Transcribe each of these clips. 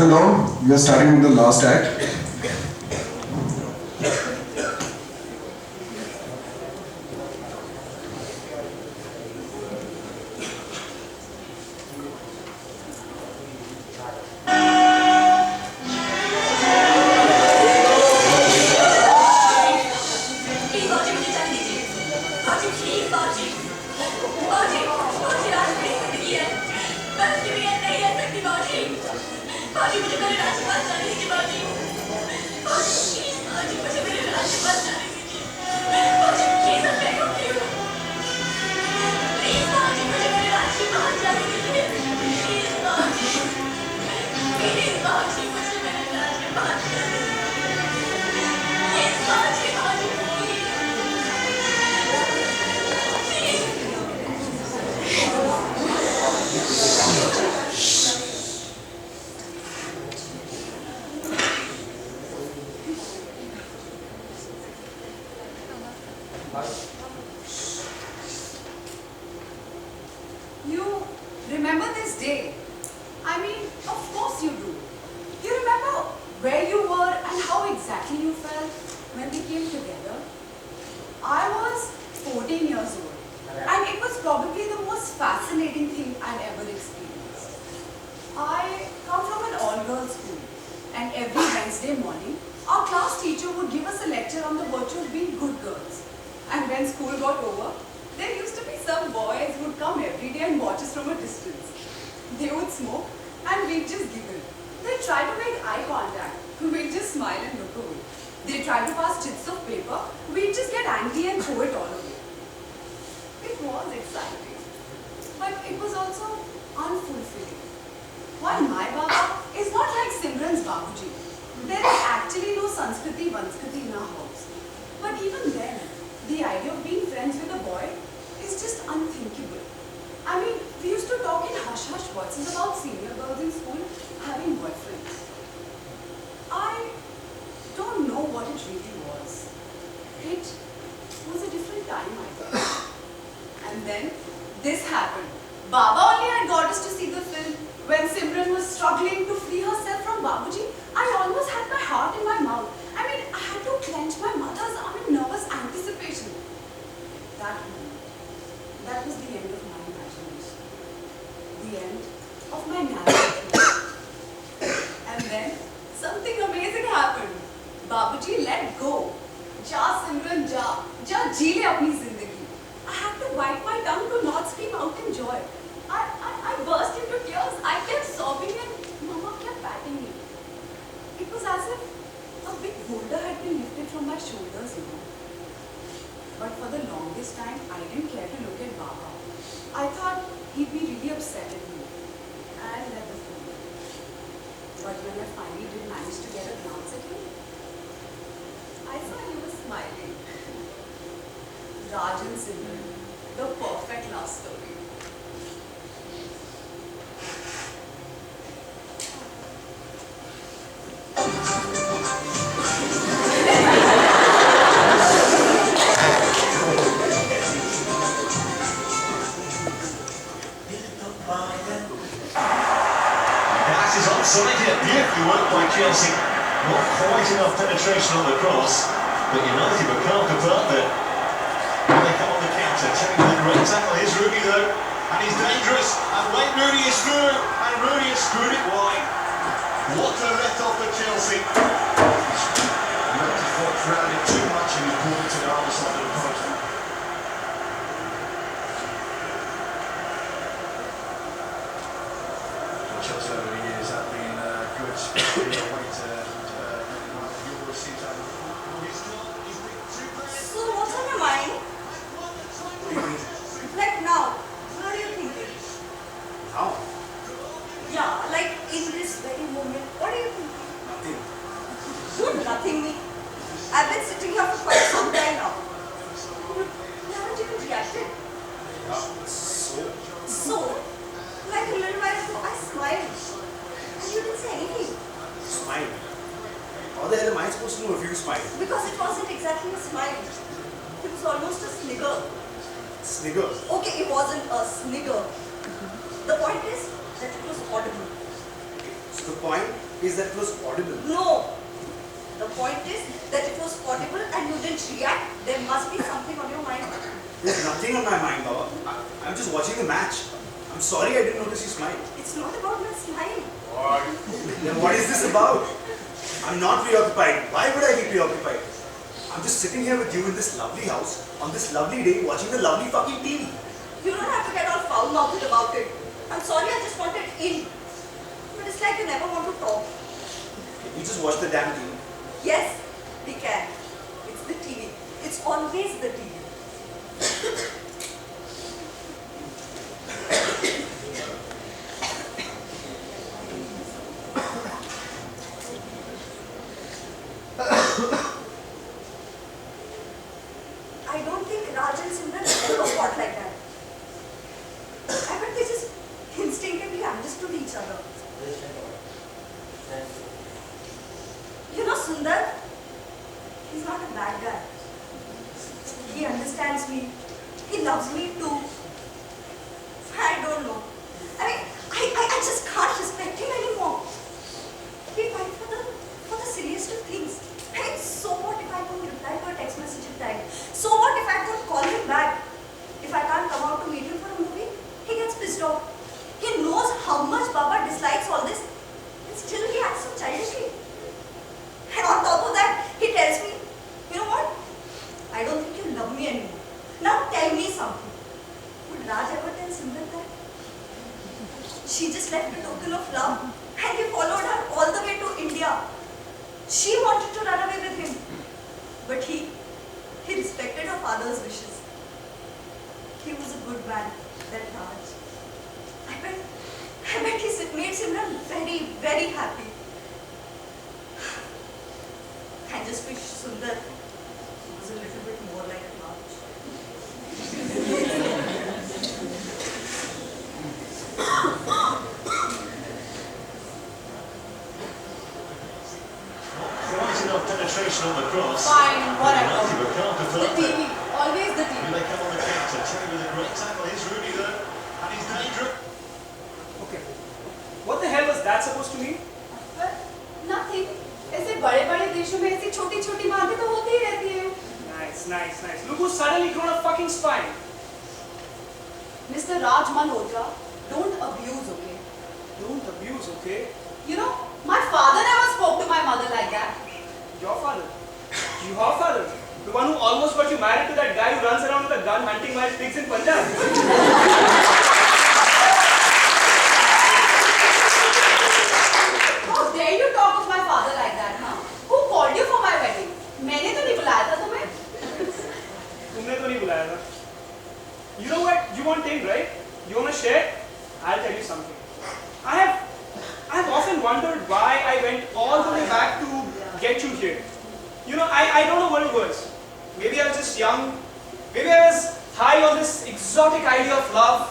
settle down. We are starting with the last act. You remember this day? I mean, of course you do. You remember where you were and how exactly you felt when we came together? I was 14 years old, and it was probably the most fascinating thing I'd ever experienced. I come from an all-girls school, and every Wednesday morning, our class teacher would give us a lecture on the virtue of being good girls. And when school got over, there used to be some boys who would come every day and watch us from a distance. They would smoke and we'd just giggle. They'd try to make eye contact. We'd just smile and look away. They'd try to pass chits of paper. We'd just get angry and throw it all away. It was exciting, but it was also unfulfilling. While my Baba is not like Simran's Babuji, there is actually no Sanskriti Vanskriti in our house. But even then, the idea of being friends with a boy is just unthinkable. I mean, we used to talk in hush-hush voices about senior girls in school having boyfriends. I don't know what it really was. It was a different time, I guess. And then, this happened. Baba only had got us to see the film when Simran was struggling to free herself from Babuji. I almost had my heart in my mouth. I mean, I had to clench my mother's arm in nervous anticipation. That moment, that was the end of my imagination. The end of my narrative. And then, something amazing happened. Babuji let go. Ja Simran ja. Ja ji le apni zindagi. I had to bite my tongue to not scream out in joy. I burst into tears. I kept sobbing and Mama kept patting me. It was as if a big boulder had been lifted from my shoulders, you know. But for the longest time, I didn't care to look at Baba. I thought he'd be really upset at me and let the film. But when I finally did manage to get a glance at him, I saw he was smiling. Raj and Simran, the perfect love story. Beautifully worked by Chelsea. Not quite enough penetration on the cross, but United were carved apart there. When they come on the counter, taking the great tackle. Here's Rooney though, and he's dangerous. And Wayne Rooney is through, and Rooney has screwed it wide. What a let off for Chelsea. United fought around it too much and he pulled it to the other side of the post. Chelsea over the years have been good, especially away to Euro seems to have So what's on your mind? Like now, what are you thinking? How? Yeah, like in this very moment, what are you thinking? Nothing. Good, nothing me. I've been sitting here for quite some time now. You haven't even reacted. So, like a little while ago, I smiled. And you didn't say anything. Smile. How the hell am I supposed to know if you smile? Because it wasn't exactly a smile. It was almost a snigger. Snigger. Okay, it wasn't a snigger. The point is that it was audible. So the point is that it was audible. No. The point is that it was audible and you didn't react. There must be something on your mind. There's nothing on my mind, Baba. I'm just watching the match. I'm sorry I didn't notice you smile. It's not about my smile. What? Then what is this about? I'm not preoccupied. Why would I be preoccupied? I'm just sitting here with you in this lovely house on this lovely day watching the lovely fucking TV. You don't have to get all foul-mouthed about it. I'm sorry, I just wanted in. But it's like you never want to talk. We just watch the damn TV. Yes, we can. It's the TV. It's always the TV. I don't think Raj and Simran ever fought like that. I bet they just instinctively understood each other. You know Sundar, he's not a bad guy. He understands me. He loves me too. I don't know. I mean, I just can't respect him anymore. We fight for the silliest of things. I mean, so what if I don't reply to a text message in time? So what if I don't call him back? If I can't come out to meet him for a movie, he gets pissed off. He knows how much Baba dislikes all this, and still he acts so childishly. And on top of that, he tells me, you know what? I don't think you love me anymore. Now tell me something. Would Raj ever tell Simran that? She just left a token of love and he followed her all the way to India. She wanted to run away with him. But he respected her father's wishes. He was a good man, that Raj. I bet he made Simran very, very happy. I just wish Sundar was a little bit more like Raj. Quite enough penetration on the cross. Fine, whatever. United were can't The afford TV. it. Always the Here TV. they come on the counter. Terry with a great tackle. Here's Rooney there. And he's dangerous. Okay. What the hell was that supposed to mean? But nothing. ऐसे बड़े-बड़े देशों में ऐसी छोटी-छोटी बातें तो होती ही रहती हैं. Nice, nice, nice. Look who's suddenly grown a fucking spine. Mr. Raj Malhotra, don't abuse, okay? Don't abuse, okay? You know, my father never spoke to my mother like that. Your father. Your father. The one who almost got you married to that guy who runs around with a gun hunting wild pigs in Punjab. How dare you talk of my father like that, huh? Who called you for my wedding? मैंने तो नहीं बुलाया था तुम्हें. तुमने तो नहीं बुलाया था. You know what? You want thing, right? You want to share? I'll tell you something. I've often wondered why I went all the way back to get you here. You know, I don't know what it was. Maybe I was just young. Maybe I was high on this exotic idea of love.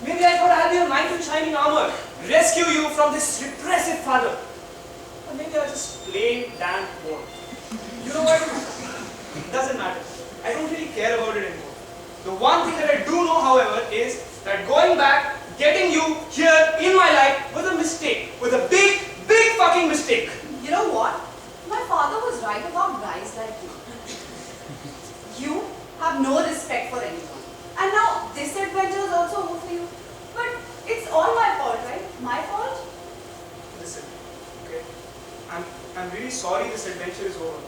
Maybe I thought I'll be a knight in shining armor, rescue you from this repressive father. Or maybe I was just plain damn bored. You know what? It doesn't matter. I don't really care about it anymore. The one thing that I do know, however, is that going back, getting you here in my life was a mistake. Was a big, big fucking mistake. You know what? My father was right about guys like you. You have no respect for anyone. And now this adventure is also over for you. But it's all my fault, right? My fault? Listen, okay? I'm really sorry this adventure is over.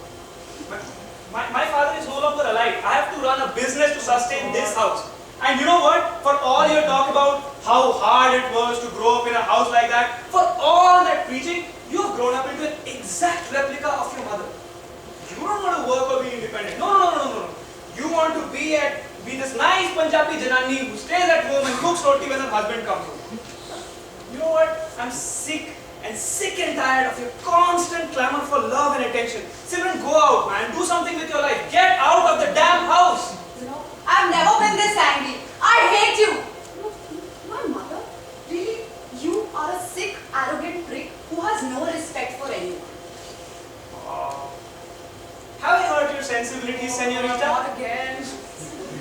But my father is no longer alive. I have to run a business to sustain this house. And you know what? For all your talk about how hard it was to grow up in a house like that, for all that preaching, you have grown up into an exact replica of your mother. You don't want to work or be independent. No. You want to be this nice Punjabi janani who stays at home and cooks roti when her husband comes home. You know what? I'm sick and tired of your constant clamor for love and attention. Simran, go out, man. Do something with your life. Get out of the damn house. You know, I've never been this angry. I hate you. My mother? Really? You are a sick, arrogant prick who has no respect for anyone. Have I hurt your sensibilities, senorita? Not again.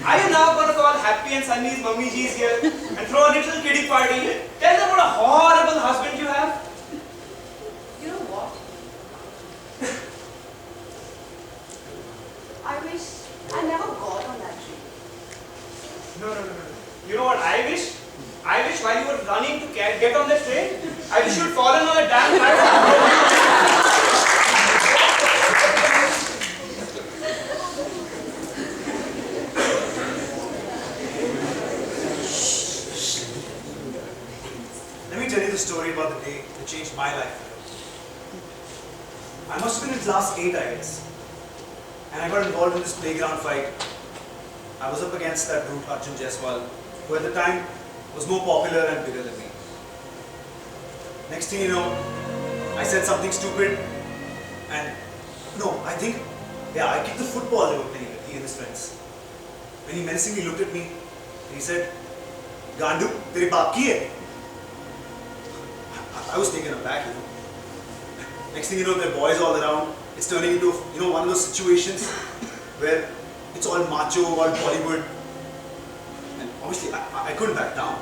Are you now going to call Happy and Sunny's mummy G's here and throw a little kiddie party? Tell them what a horrible husband you have? You get on the train. I wish you'd fallen on a damn platform. Let me tell you the story about the day that changed my life. I must have been in class 8, I guess. And I got involved in this playground fight. I was up against that brute Arjun Jaiswal, who at the time was more popular and bigger than me. Next thing you know, I said something stupid and I kicked the football they were playing with, he and his friends. When he menacingly looked at me, he said, "Gandu, tere baap ki hai?" I was taken aback, Next thing you know, there are boys all around. It's turning into, one of those situations where it's all macho, all Bollywood. And obviously, I couldn't back down.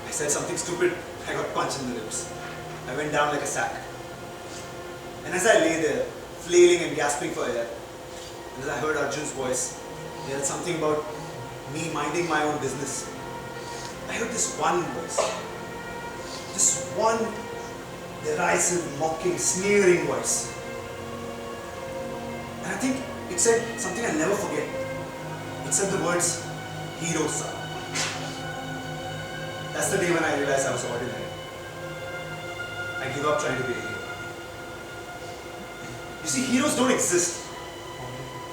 I said something stupid, I got punched in the ribs. I went down like a sack. And as I lay there, flailing and gasping for air, and as I heard Arjun's voice, he had something about me minding my own business. I heard this one voice. This one derisive, mocking, sneering voice. And I think it said something I'll never forget. It said the words, "Hero sir." That's the day when I realized I was ordinary. I gave up trying to be a hero. You see, heroes don't exist.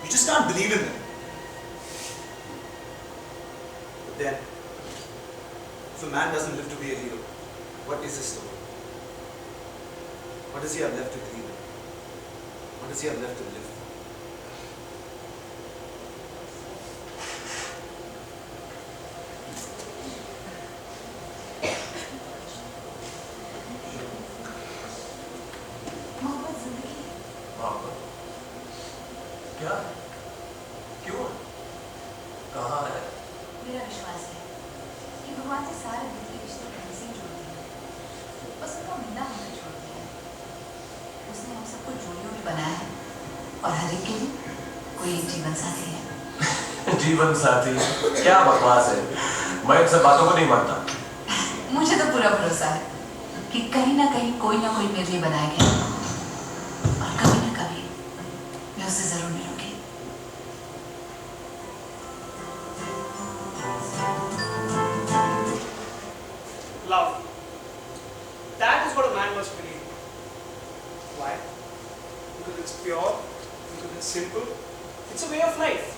You just can't believe in them. But then, if a man doesn't live to be a hero, what is his story? What does he have left to dream in? What does he have left to live for? मोहब्बत जिंदगी मोहब्बत क्या क्यों कहाँ है मेरा विश्वास है कि भगवान से सारे दिल के रिश्ते पहले से ही जोड़ दिए बस उनका मिलना हमें छोड़ दिया है उसने हम सबको जोड़ियों में बनाया है और हर एक के लिए कोई एक जीवन साथी है जीवन साथी क्या बकवास है मैं इन सब बातों को नहीं मानता मुझे तो पूरा भरोसा है कि कहीं ना कहीं कोई ना कोई मेरे लिए बनाया गया और कभी ना कभी मैं उससे जरूर मिलूंगी Love. That is what a man must believe. Why? Because it's pure, because it's simple. It's a way of life.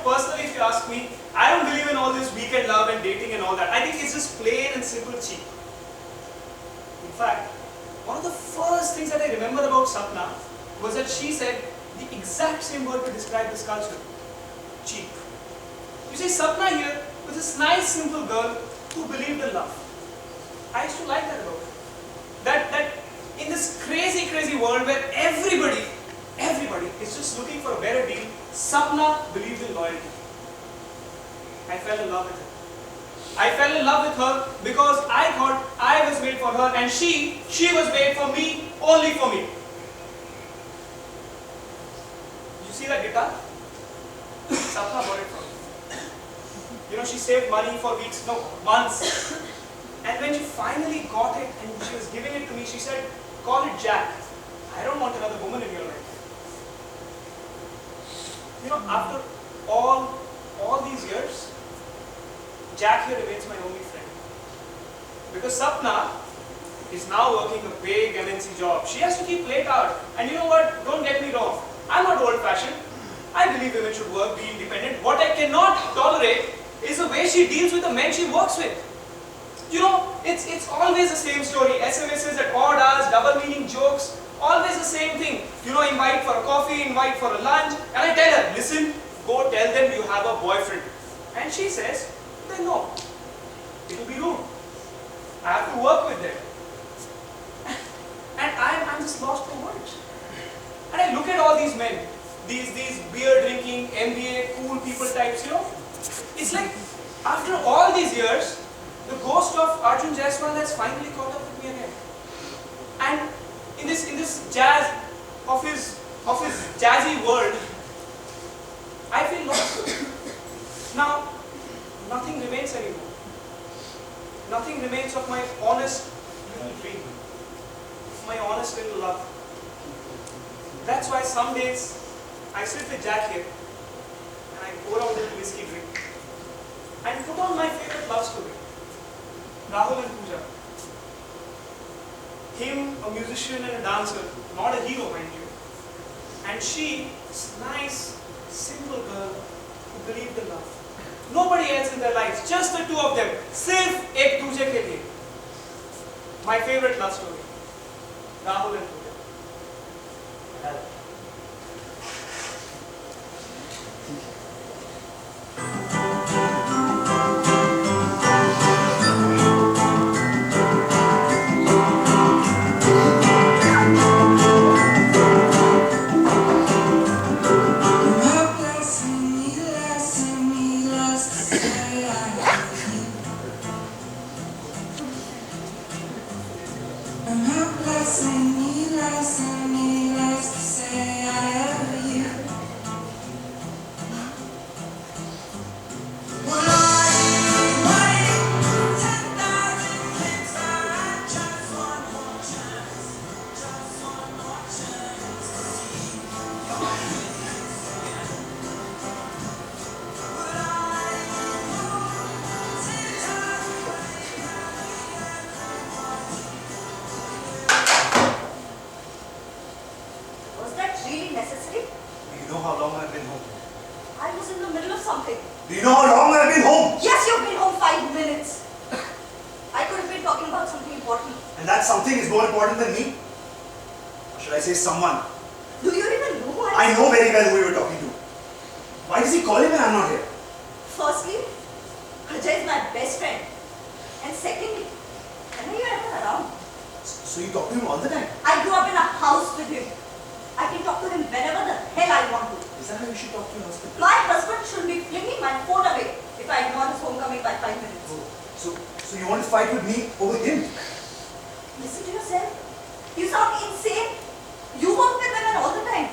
Personally, if you ask me, I don't believe in all this weekend love and dating and all that. I think it's just plain and simple cheap. In fact, one of the first things that I remember about Sapna was that she said the exact same word to describe this culture. Cheap. You see, Sapna here was this nice, simple girl who believed in love. I used to like that about her. That in this crazy, crazy world where everybody is just looking for a better deal, Sapna believed in loyalty. I fell in love with her. I fell in love with her because I thought I was made for her and she was made for me, only for me. You see that guitar? Sapna bought it from me. She saved money for weeks, no, months. And when she finally got it and she was giving it to me, she said, "Call it Jack. I don't want another woman in your life." After all these years, Jack here remains my only friend. Because Sapna is now working a big MNC job. She has to keep late out. And you know what? Don't get me wrong. I'm not old-fashioned. I believe women should work, be independent. What I cannot tolerate is the way she deals with the men she works with. It's always the same story. SMSs at odd hours, double meaning jokes, always the same thing. Invite for a coffee, invite for a lunch. And I tell her, listen, go tell them you have a boyfriend. And she says, then no. It will be rude. I have to work with them. And I'm just lost for words. And I look at all these men, these beer drinking, MBA, cool people types, It's like, after all these years, the ghost of Arjun Jaiswal has finally caught up with me again. And in this jazz of his jazzy world, I feel lost. Now, nothing remains anymore. nothing remains of my honest little dream, of my honest little love. That's why some days I sit with Jack here and I pour out a little whiskey drink and put on my favorite love story, Rahul and Pooja. Him, a musician and a dancer, not a hero, mind you. And she, this nice, simple girl who believed in love. Nobody else in their lives, just the two of them. सिर्फ एक दूसरे के लिए. My favorite love story, Rahul and Pooja. Was that really necessary? Do you know how long I've been home? I was in the middle of something. Do you know how long I've been home? Yes, you've been home 5 minutes. I could have been talking about something important. And that something is more important than me? Or should I say someone? Do you even know who I am? I know very well who you were talking to. Why does he call him when I'm not here? Firstly, Ajay is my best friend. And secondly, when are you ever around? So you talk to him all the time? I grew up in a house with him. I can talk to him whenever the hell I want to. Is that how you should talk to your husband? My husband should be flinging my phone away if I ignore his homecoming by 5 minutes. Oh, so you want to fight with me over him? Listen to yourself. You sound insane. You work with women all the time.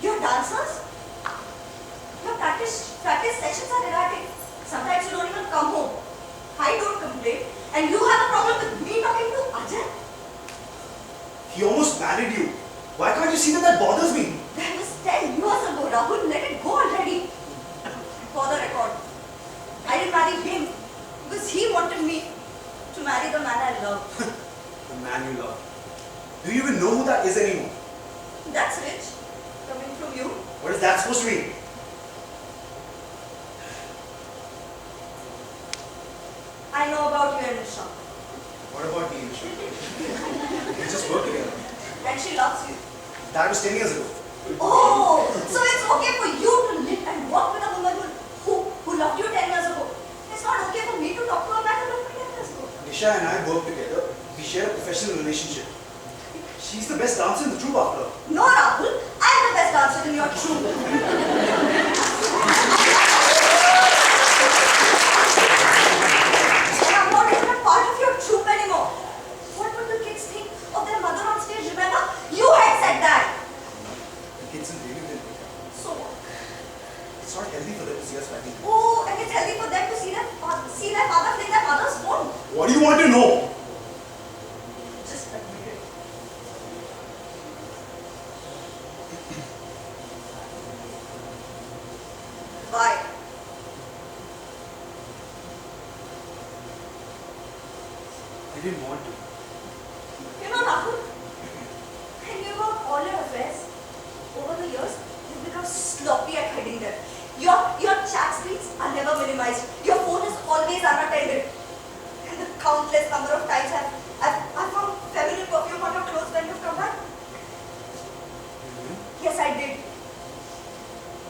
You're dancers. Your practice sessions are erratic. Sometimes you don't even come home. I don't complain. And you have a problem with me talking to Ajay? He almost married you. Why can't you see that bothers me? That was 10 years ago, Rahul. Let it go already. For the record, I didn't marry him because he wanted me to marry the man I love. The man you love. Do you even know who that is anymore? That's rich. Coming from you. What is that supposed to mean? I know about you and Nisha. What about me, Nisha? We just work together. And she loves you. That was 10 years ago. Oh, so it's okay for you to live and work with a woman who loved you 10 years ago. It's not okay for me to talk to a man who loved me 10 years ago. Nisha and I work together. We share a professional relationship. She's the best dancer in the troupe after all. No, Rahul. I'm the best dancer in your troupe. And I'm not even a part of your troupe anymore. What would the kids think of their mother on stage? Remember? You had said that. The kids will really will. So what? It's not healthy for them to see us fighting. Oh, and it's healthy for them to see their father fling their mother's phone. What do you want to know? Just admit it. Bye. I didn't want to. You know, Rahul, I knew about all your affairs. Over the years, you've become sloppy at hiding them. Your chat streaks are never minimized. Your phone is always unattended. And the countless number of times I've found feminine perfume on your clothes when you've come back. Yes, I did.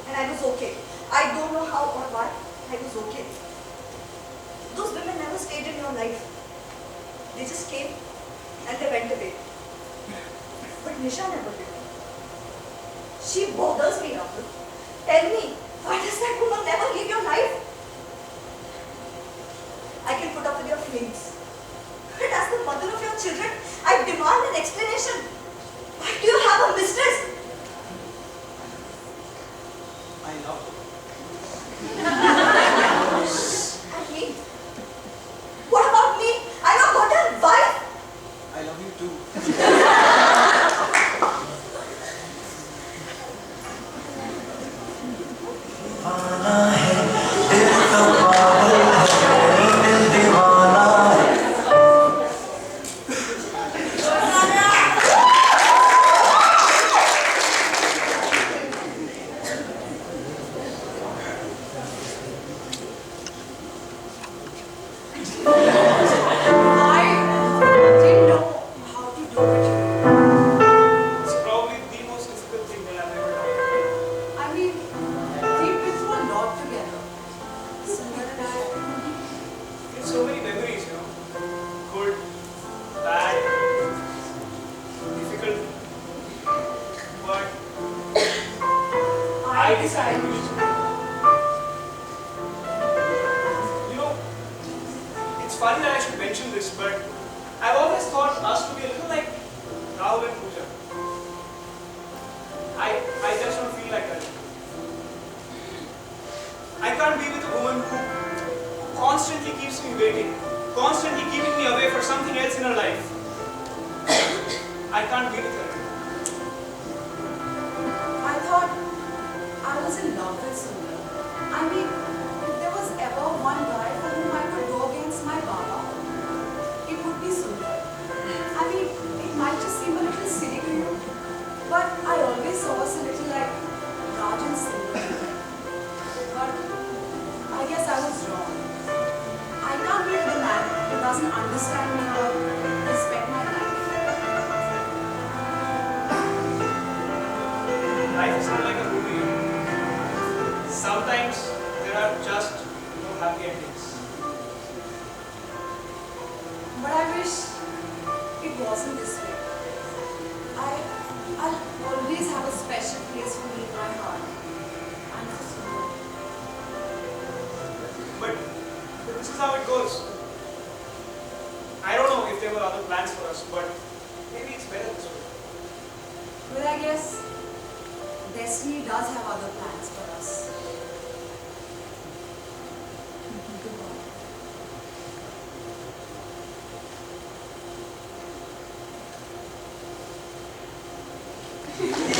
And I was okay. I don't know how or why. I was okay. Those women never stayed in your life. They just came and they went away. But Nisha never did. She bothers me, Rahul. Tell me, why does that woman never leave your life? I can put up with your feelings. But as the mother of your children, I demand an explanation. Why do you have a mistress? I love her. And me? What about me? I didn't know how to do it. It's probably the most difficult thing that I've ever done. I mean, we've been through a lot together. Sundar and I. We have so many memories, you know. Good, bad, difficult. But I decided to. You know, it's funny that I should mention this, but I've always thought us to be a little like Rahul and Pooja. I just don't feel like that. I can't be with a woman who constantly keeps me waiting, constantly keeping me away for something else in her life. I can't be with her. I thought I was in love with Sundar. I mean, if there was ever one guy for whom I could go against my Baba, it would be Sundar. I mean, it might just seem a little silly to you, but I always saw us a little like Raj and Sundar. But I guess I was wrong. I can't be with a man who doesn't understand me or respect my life. Life is not like a movie. Sometimes there are just no happy endings. But I wish it wasn't this way. I'll always have a special place for me in my heart. And for Sundar. But this is how it goes. I don't know if there were other plans for us, but maybe it's better this way. Well, I guess destiny does have other plans for us. Goodbye.